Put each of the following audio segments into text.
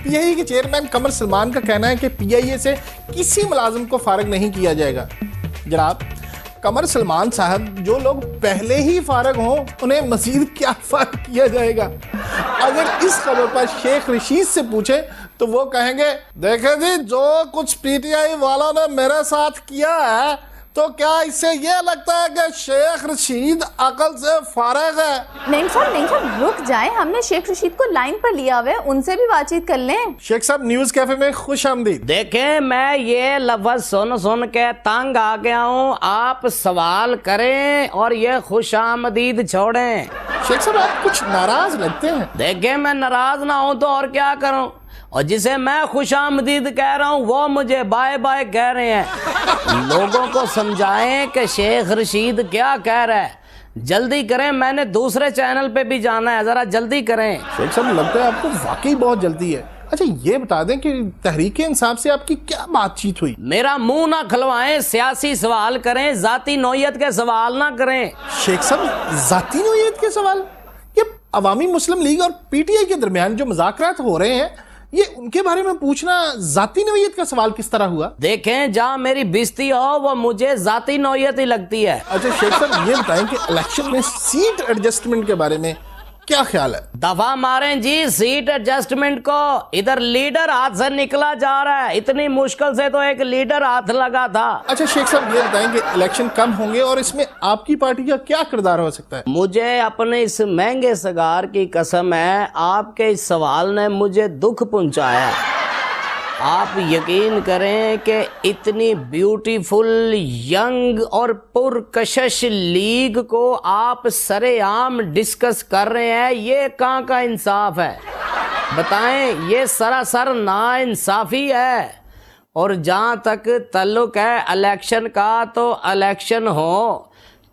PIA के chairman कमर सलमान का कहना है कि पीआईए से किसी मुलाजिम को फारिग नहीं किया जाएगा। जनाब, कमर सलमान साहब, जो लोग पहले ही फारिग हों उन्हें मजीद क्या फारिग किया जाएगा? अगर इस खबर पर शेख रशीद से पूछे तो वो कहेंगे, देखे जी, जो कुछ पीटीआई वालों ने मेरे साथ किया है, तो क्या इससे ये लगता है कि शेख रशीद अकल से फारिग है? नहीं साहब, रुक जाएं, हमने शेख रशीद को लाइन पर लिया हुआ है, उनसे भी बातचीत कर लें। शेख साहब, न्यूज कैफे में खुश आमदीद। देखें, मैं ये लफ्ज सुन सुन के तंग आ गया हूँ। आप सवाल करें और ये खुश आमदीद छोड़ें। शेख साहब, आप कुछ नाराज लगते हैं। देखें, मैं नाराज ना हूं तो और क्या करूं, और जिसे मैं खुशामदीद कह रहा हूं वो मुझे बाय बाय कह रहे हैं। लोगों को समझाएं कि शेख रशीद क्या कह रहा है। जल्दी करें, मैंने दूसरे चैनल पे भी जाना है, जरा जल्दी करें। शेख साहब, लगता है आपको वाकई बहुत जल्दी है। अच्छा, ये बता दें कि तहरीके इंसाफ से आपकी क्या बातचीत हुई? मेरा मुंह ना खलवाएं, सियासी सवाल करें, जाती नौयत के सवाल ना करें। शेख साहब, जाती नौयत के सवाल? ये अवामी मुस्लिम लीग और पीटीआई के दरमियान जो मुज़ाकरात हो रहे हैं, ये उनके बारे में पूछना जाती नौयत का सवाल किस तरह हुआ? देखें, जहाँ मेरी बेइज्जती हो वो मुझे जाती नौयत ही लगती है। अच्छा शेख साहब, ये बताएं कि इलेक्शन में सीट एडजस्टमेंट के बारे में क्या ख्याल है? दफा मारें जी सीट एडजस्टमेंट को। इधर लीडर हाथ से निकला जा रहा है, इतनी मुश्किल से तो एक लीडर हाथ लगा था। अच्छा शेख साहब, ये बताएं कि इलेक्शन कब होंगे और इसमें आपकी पार्टी का क्या किरदार हो सकता है? मुझे अपने इस महंगे सिगार की कसम है, आपके इस सवाल ने मुझे दुख पहुंचाया। आप यकीन करें कि इतनी ब्यूटीफुल, यंग और पुरकशिश लीग को आप सरेआम डिस्कस कर रहे हैं, ये कहाँ का इंसाफ है? बताएं, ये सरासर नाइंसाफी है। और जहाँ तक ताल्लुक है इलेक्शन का, तो इलेक्शन हो,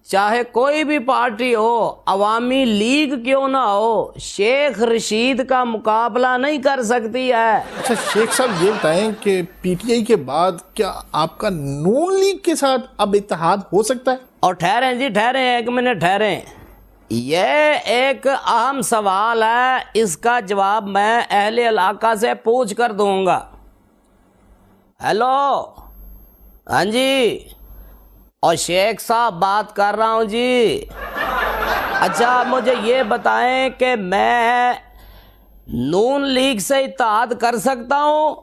चाहे कोई भी पार्टी हो, अवामी लीग क्यों ना हो, शेख रशीद का मुकाबला नहीं कर सकती है। अच्छा शेख साहब, ये बताएं कि पीटीआई के बाद क्या आपका नून लीग के साथ अब इत्तेहाद हो सकता है? और ठहरें जी, ठहरें, एक मिनट ठहरें। ये एक अहम सवाल है, इसका जवाब मैं अहले इलाका से पूछ कर दूंगा। हेलो, हाँ जी, और शेख साहब बात कर रहा हूँ जी। अच्छा, मुझे ये बताएं कि मैं नून लीग से इत्तेहाद कर सकता हूँ?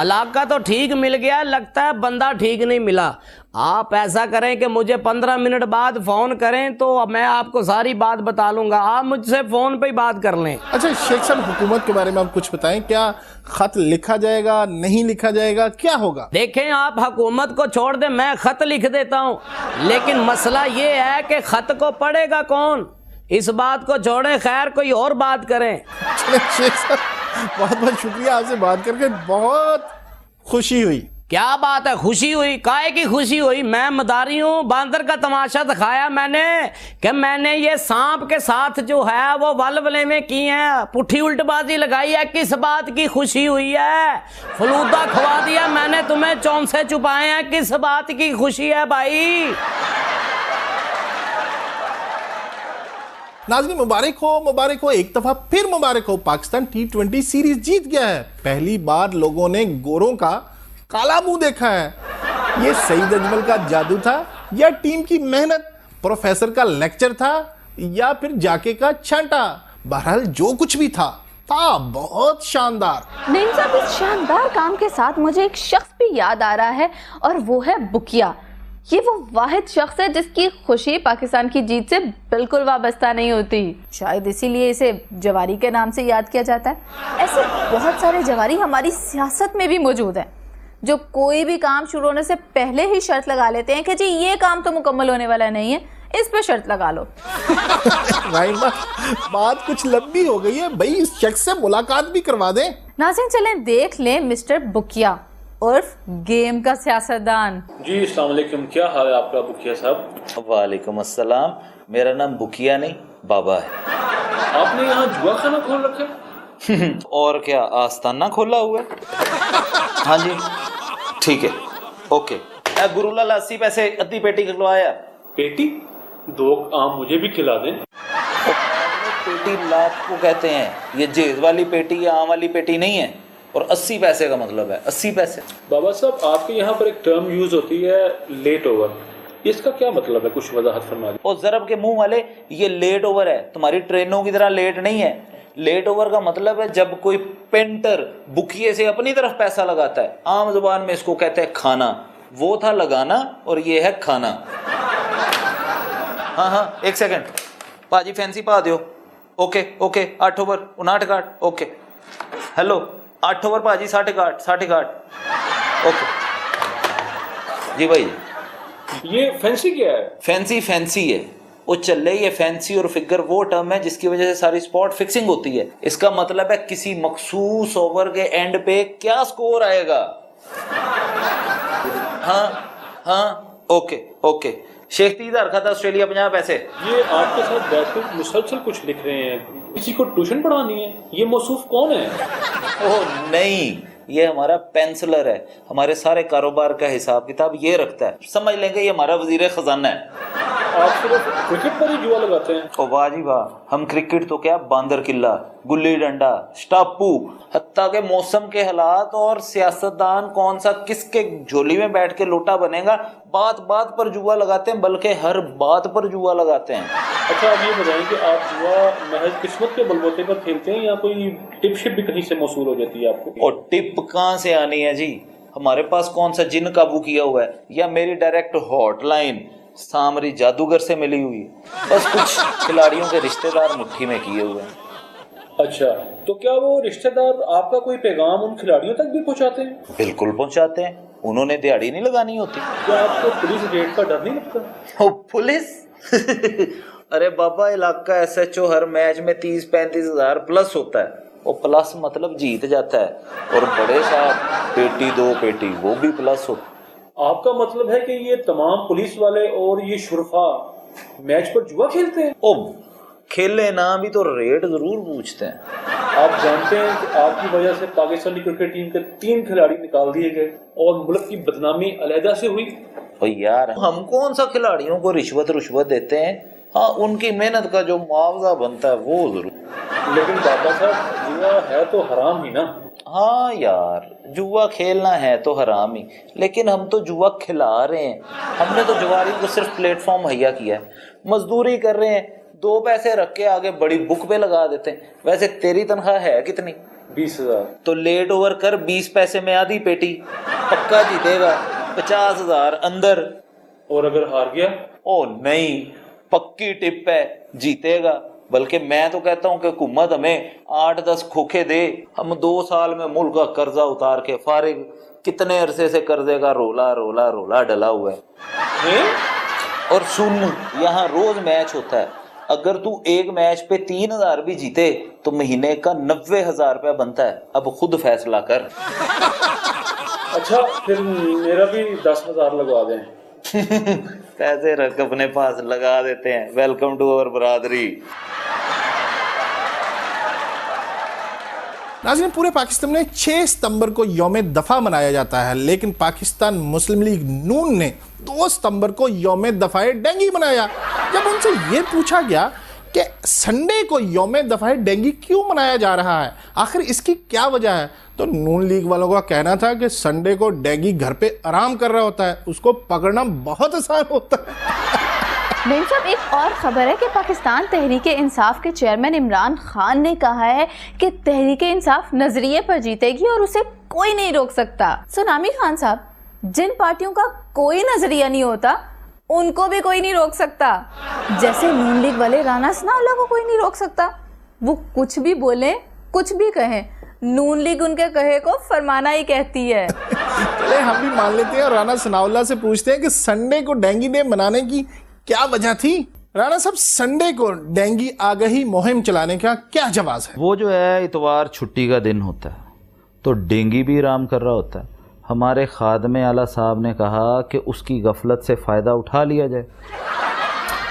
इलाका तो ठीक मिल गया, लगता है बंदा ठीक नहीं मिला। आप ऐसा करें कि मुझे 15 मिनट बाद फ़ोन करें तो मैं आपको सारी बात बता लूँगा। आप मुझसे फ़ोन पे ही बात कर लें। अच्छा शेख साहब, हुकूमत के बारे में आप कुछ बताएं। क्या खत लिखा जाएगा, नहीं लिखा जाएगा, क्या होगा? देखें, आप हुकूमत को छोड़ दें, मैं खत लिख देता हूँ, लेकिन मसला ये है कि खत को पढ़ेगा कौन? इस बात को छोड़ें, खैर कोई और बात करें। शेख साहब, बहुत बहुत शुक्रिया, आपसे बात करके बहुत खुशी हुई। क्या बात है, खुशी हुई? काहे की खुशी हुई? मैं मदारी हूँ, बांदर का तमाशा दिखाया मैंने कि मैंने ये सांप के साथ जो है वो वलवले में की है, पुट्ठी उल्टबाजी लगाई है। किस बात की खुशी हुई है? फलूदा खवा दिया मैंने तुम्हें, चौंसे छुपाए हैं, किस बात की खुशी है भाई? नाज़रीन, मुबारक हो, एक दफा फिर मुबारक हो। पाकिस्तान T20 सीरीज जीत गया है। पहली बार लोगों ने गोरों का काला मुंह देखा है। ये सईद अजमल का जादू था या टीम की मेहनत, प्रोफेसर का लेक्चर था या फिर जाके का छांटा? बहरहाल जो कुछ भी था बहुत शानदार। नहीं साहब, इस शानदार काम के साथ मुझे एक शख्स भी याद आ रहा है, और वो है बुकिया। ये वो वाहिद शख्स है जिसकी खुशी पाकिस्तान की जीत से बिल्कुल वाबस्ता नहीं होती। शायद इसीलिए इसे जवारी के नाम से याद किया जाता है। ऐसे बहुत सारे जवारी हमारी सियासत में भी मौजूद हैं, जो कोई भी काम शुरू होने से पहले ही शर्त लगा लेते हैं कि जी ये काम तो मुकम्मल होने वाला नहीं है, इस पे शर्त लगा लो। बात कुछ लंबी हो गई है भाई, इस शख्स से मुलाकात भी करवा दें। नाज़रीन, चलें देख लें मिस्टर बुकिया उर्फ गेम का सियासतदान। जी अस्सलाम वालेकुम, क्या हाल है आपका बुकिया साहब? वालेकुम अस्सलाम, मेरा नाम बुकिया नहीं बाबा है। आपने यहाँ जुआ खाना खोल रखा है? और क्या आस्ताना खोला हुआ है? हाँ जी ठीक है, ओके। गुरुलाल 80 पैसे अद्धी पेटी खिलवाया। पेटी? 2 आम मुझे भी खिला दें। पेटी लाख को कहते हैं, ये जेज वाली पेटी या आम वाली पेटी नहीं है। और 80 पैसे का मतलब है 80 पैसे। बाबा साहब, आपके यहाँ पर एक टर्म यूज होती है लेट ओवर, इसका क्या मतलब है, कुछ वजाहत फरमा दीजिए। और जरब के मुंह वाले, ये लेट ओवर है, तुम्हारी ट्रेनों की तरह लेट नहीं है। लेट ओवर का मतलब है जब कोई पेंटर बुकिए से अपनी तरफ पैसा लगाता है, आम जुबान में इसको कहते हैं खाना। वो था लगाना और ये है खाना। हाँ, एक सेकंड पाजी, फैंसी पा दियो। ओके 8 ओवर 59 काट। ओके हेलो 8 ओवर पाजी 60 काट। ओके जी भाई। ये फैंसी क्या है? फैंसी है वो चले। ये फैंसी और फिगर वो टर्म है जिसकी वजह से सारी स्पॉट फिक्सिंग होती है। इसका मतलब है किसी मखसूस ओवर के एंड पे क्या स्कोर आएगा। हाँ ओके। शेख 30,000 रखा था, ऑस्ट्रेलिया 50 पैसे। ये आपके साथ बैठकर मुसलसल कुछ लिख रहे हैं, किसी को ट्यूशन पढ़ानी है? ये मौसूफ कौन है? ओह नहीं, ये हमारा पेंसिलर है, हमारे सारे कारोबार का हिसाब किताब ये रखता है। समझ लेंगे ये हमारा वजीर खजाना है। आप सिर्फ क्रिकेट पर ही जुआ लगाते हैं? ओ वाह जी वाह, हम क्रिकेट तो क्या, बांदर किल्ला, गुल्ली डंडा, स्टापू, हत्ता के मौसम के हालात और सियासतदान कौन सा किसके झोली में बैठ के लोटा बनेगा, बात बात पर जुआ लगाते हैं, बल्कि हर बात पर जुआ लगाते हैं। अच्छा, आप ये बताएं कि आप जुआ महज किस्मत के बलबूते पर खेलते हैं या कोई टिप शिप भी कहीं से मौसूल हो जाती है आपको? और टिप कहाँ से आनी है जी, हमारे पास कौन सा जिन काबू किया हुआ है, या मेरी डायरेक्ट हॉटलाइन सामरी जादूगर से मिली हुई है। बस कुछ खिलाड़ियों के रिश्तेदार मुट्ठी में किए हुए हैं। अच्छा, तो क्या वो रिश्तेदार आपका कोई पैगाम उन खिलाड़ियों तक भी पहुंचाते हैं? बिल्कुल पहुंचाते हैं, उन्होंने दिहाड़ी नहीं लगानी होती। क्या आपको पुलिस रेड का डर नहीं लगता? ओ पुलिस अरे बाबा, इलाका SHO हर मैच में 30-35 हजार प्लस होता है। वो प्लस मतलब जीत जाता है। और बड़े साहब पेटी 2 पेटी वो भी प्लस होता है। आपका मतलब है कि ये तमाम पुलिस वाले और ये शुरफा मैच पर जुआ खेलते हैं? ओ खेले ना भी तो रेट जरूर पूछते हैं। आप जानते हैं कि आपकी वजह से पाकिस्तानी क्रिकेट टीम के 3 खिलाड़ी निकाल दिए गए और मुल्क की बदनामी अलहदा से हुई। ओ यार, हम कौन सा खिलाड़ियों को रिश्वत देते हैं? हाँ, उनकी मेहनत का जो मुआवजा बनता है वो जरूर। लेकिन बाबा साहब, जुआ है तो हराम ही ना? हाँ यार, जुआ खेलना है तो हराम ही, लेकिन हम तो जुआ खिला रहे हैं। हमने तो जुआरियों को सिर्फ प्लेटफॉर्म मुहैया किया है, मजदूरी कर रहे हैं, 2 पैसे रख के आगे बड़ी बुक पे लगा देते हैं। वैसे तेरी तनख्वाह है कितनी? 20,000। तो लेट ओवर कर 20 पैसे में आधी पेटी, पक्का जीतेगा 50,000 अंदर। और अगर हार गया? ओ नहीं, पक्की टिप है, जीतेगा। बल्कि मैं तो कहता हूँ कि हुकूमत हमें 8-10 खोखे दे, हम 2 साल में मुल्क का कर्जा उतार के फारिग। कितने अरसे से कर्जे का रोला डला हुआ है। और सुन, यहाँ रोज मैच होता है, अगर तू एक मैच पे 3,000 भी जीते तो महीने का 90,000 रुपया बनता है। अब खुद फैसला कर। अच्छा, फिर मेरा भी 10,000 लगवा दें। पैसे रख अपने पास, लगा देते हैं। वेलकम टू अवर बरादरी। नाज़रीन, पूरे पाकिस्तान में 6 सितंबर को यौम दफ़ा मनाया जाता है, लेकिन पाकिस्तान मुस्लिम लीग नून ने 2 सितंबर को यौम दफ़ाए डेंगी मनाया। जब उनसे ये पूछा गया कि संडे को यौम दफ़ाए डेंगी क्यों मनाया जा रहा है, आखिर इसकी क्या वजह है, तो नून लीग वालों का कहना था कि संडे को डेंगी घर पे आराम कर रहा होता है, उसको पकड़ना बहुत आसान होता है। नहीं साहब, एक और खबर है कि पाकिस्तान तहरीके इंसाफ के चेयरमैन इमरान खान ने कहा है कि तहरीके इंसाफ नजरिए पर जीतेगी और उसे कोई नहीं रोक सकता। सुनामी खान साहब, जिन पार्टियों का कोई नजरिया नहीं होता उनको भी कोई नहीं रोक सकता। जैसे नून लीग वाले राना सनाउल्लाह को कोई नहीं रोक सकता, वो कुछ भी बोले कुछ भी कहें, नून लीग उनके कहे को फरमाना ही कहती है। चले हम भी मान लेते हैं और राना सनाउल्लाह से पूछते हैं कि संडे को डेंगी डे मनाने की क्या वजह थी। राणा साहब, संडे को डेंगी आगाही मुहिम चलाने का क्या जवाब है? वो जो है इतवार छुट्टी का दिन होता है तो डेंगी भी आराम कर रहा होता है। हमारे खादमे आला साहब ने कहा कि उसकी गफलत से फ़ायदा उठा लिया जाए।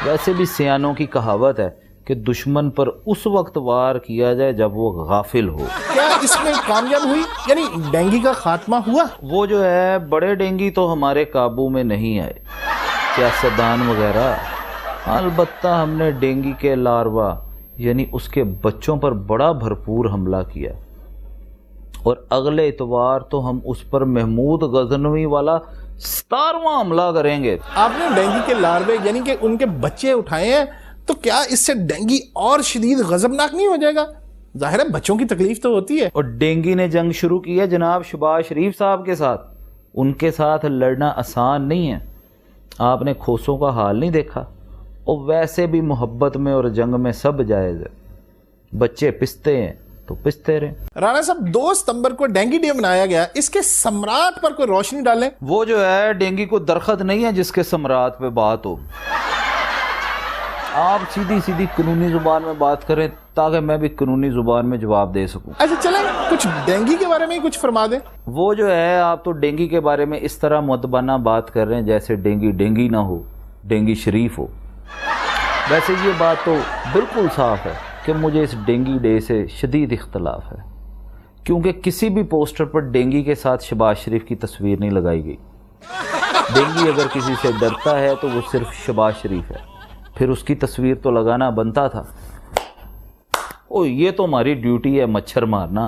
वैसे भी सियानों की कहावत है कि दुश्मन पर उस वक्त वार किया जाए जब वो गाफिल हो। क्या इसमें कामयाब हुई, यानी डेंगी का खात्मा हुआ? वो जो है बड़े डेंगी तो हमारे काबू में नहीं आए, सियासतदान वगैरह। अलबत्ता हमने डेंगी के लार्वा यानी उसके बच्चों पर बड़ा भरपूर हमला किया, और अगले इतवार तो हम उस पर महमूद गजनवी वाला 17वां हमला करेंगे। आपने डेंगू के लार्वे यानी कि उनके बच्चे उठाए हैं, तो क्या इससे डेंगू और शदीद गजबनाक नहीं हो जाएगा? जाहिर है बच्चों की तकलीफ तो होती है। और डेंगू ने जंग शुरू की है जनाब शहबाज शरीफ साहब के साथ। उनके साथ लड़ना आसान नहीं है। आपने खोसों का हाल नहीं देखा, और वैसे भी मोहब्बत में और जंग में सब जायज़ है। बच्चे पिसते हैं तो पिसते रहे। राणा साहब, 2 सितंबर को डेंगू डे मनाया गया, इसके सम्राट पर कोई रोशनी डालें। वो जो है डेंगू को दरख्त नहीं है जिसके सम्राट पे बात हो। आप सीधी सीधी कानूनी जुबान में बात करें ताकि मैं भी कानूनी जुबान में जवाब दे सकूं। अच्छा चलें, कुछ डेंगू के बारे में ही कुछ फरमा दें। वो जो है, आप तो डेंगू के बारे में इस तरह मुअद्दबाना बात कर रहे हैं जैसे डेंगू ना हो, डेंगू शरीफ हो। वैसे ये बात तो बिल्कुल साफ है कि मुझे इस डेंगू डे से शदीद इख्तलाफ है, क्योंकि किसी भी पोस्टर पर डेंगू के साथ शहबाज शरीफ की तस्वीर नहीं लगाई गई। डेंगू अगर किसी से डरता है तो वो सिर्फ शहबाज शरीफ है, फिर उसकी तस्वीर तो लगाना बनता था। ओ, ये तो हमारी ड्यूटी है मच्छर मारना,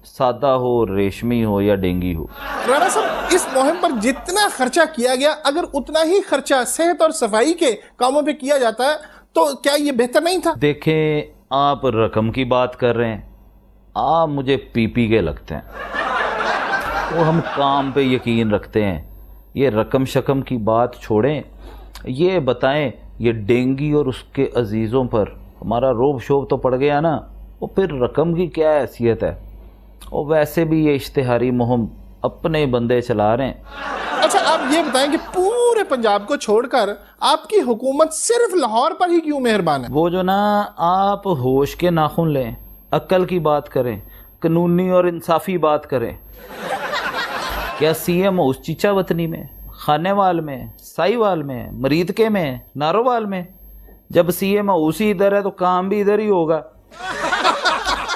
सादा हो, रेशमी हो या डेंगू हो। राणा साहब, इस मुहिम पर जितना खर्चा किया गया, अगर उतना ही खर्चा सेहत और सफाई के कामों पे किया जाता है तो क्या ये बेहतर नहीं था? देखें, आप रकम की बात कर रहे हैं, आप मुझे पीपी के लगते हैं। वो हम काम पे यकीन रखते हैं। ये रकम शकम की बात छोड़ें, ये बताएं ये डेंगू और उसके अजीज़ों पर हमारा रोब शोब तो पड़ गया ना, वो फिर रकम की क्या हैसियत है? और वैसे भी ये इश्तिहारी मुहिम अपने बंदे चला रहे हैं। अच्छा, आप ये बताएं कि पूरे पंजाब को छोड़कर आपकी हुकूमत सिर्फ लाहौर पर ही क्यों मेहरबान है? वो जो ना, आप होश के नाखून लें, अक्ल की बात करें, कानूनी और इंसाफी बात करें। क्या सीएम उस चीचा वतनी में, खानेवाल में, साईवाल में, मरीदके में, नारोवाल में? जब सीएम उसी इधर है तो काम भी इधर ही होगा।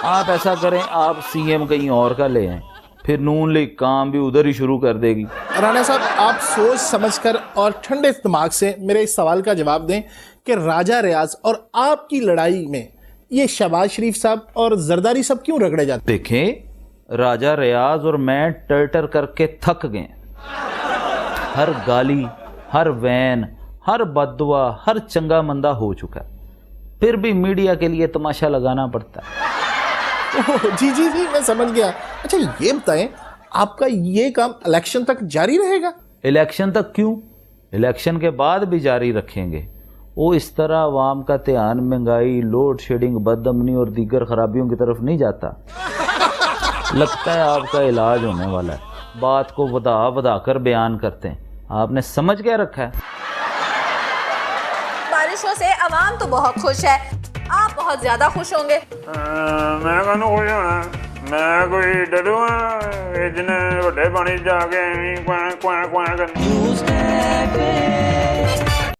आप ऐसा करें, आप सीएम कहीं और का ले आए, फिर नून लीग काम भी उधर ही शुरू कर देगी। राणा साहब, आप सोच समझकर और ठंडे दिमाग से मेरे इस सवाल का जवाब दें कि राजा रियाज और आपकी लड़ाई में ये शहबाज शरीफ साहब और जरदारी साहब क्यों रगड़े जाते? देखें, राजा रियाज और मैं टर्टर करके थक गए। हर गाली, हर वैन, हर बददुआ, हर चंगा मंदा हो चुका है, फिर भी मीडिया के लिए तमाशा लगाना पड़ता है। जी जी जी, मैं समझ गया। अच्छा ये बताएं, आपका ये काम इलेक्शन तक जारी रहेगा? इलेक्शन तक क्यों, इलेक्शन के बाद भी जारी रखेंगे। वो इस तरह आवाम का ध्यान महंगाई, लोड शेडिंग, बदअमनी और दीगर खराबियों की तरफ नहीं जाता। लगता है आपका इलाज होने वाला है, बात को वधा कर बयान करते हैं। आपने समझ क्या रखा है? बारिशों से आवाम तो बहुत खुश है, आप बहुत ज्यादा खुश होंगे। मैं कहूँ खुश होना, मैं कोई डरू जिन्हें बड़े पानी जाके क्वां क्वां क्वां करनी।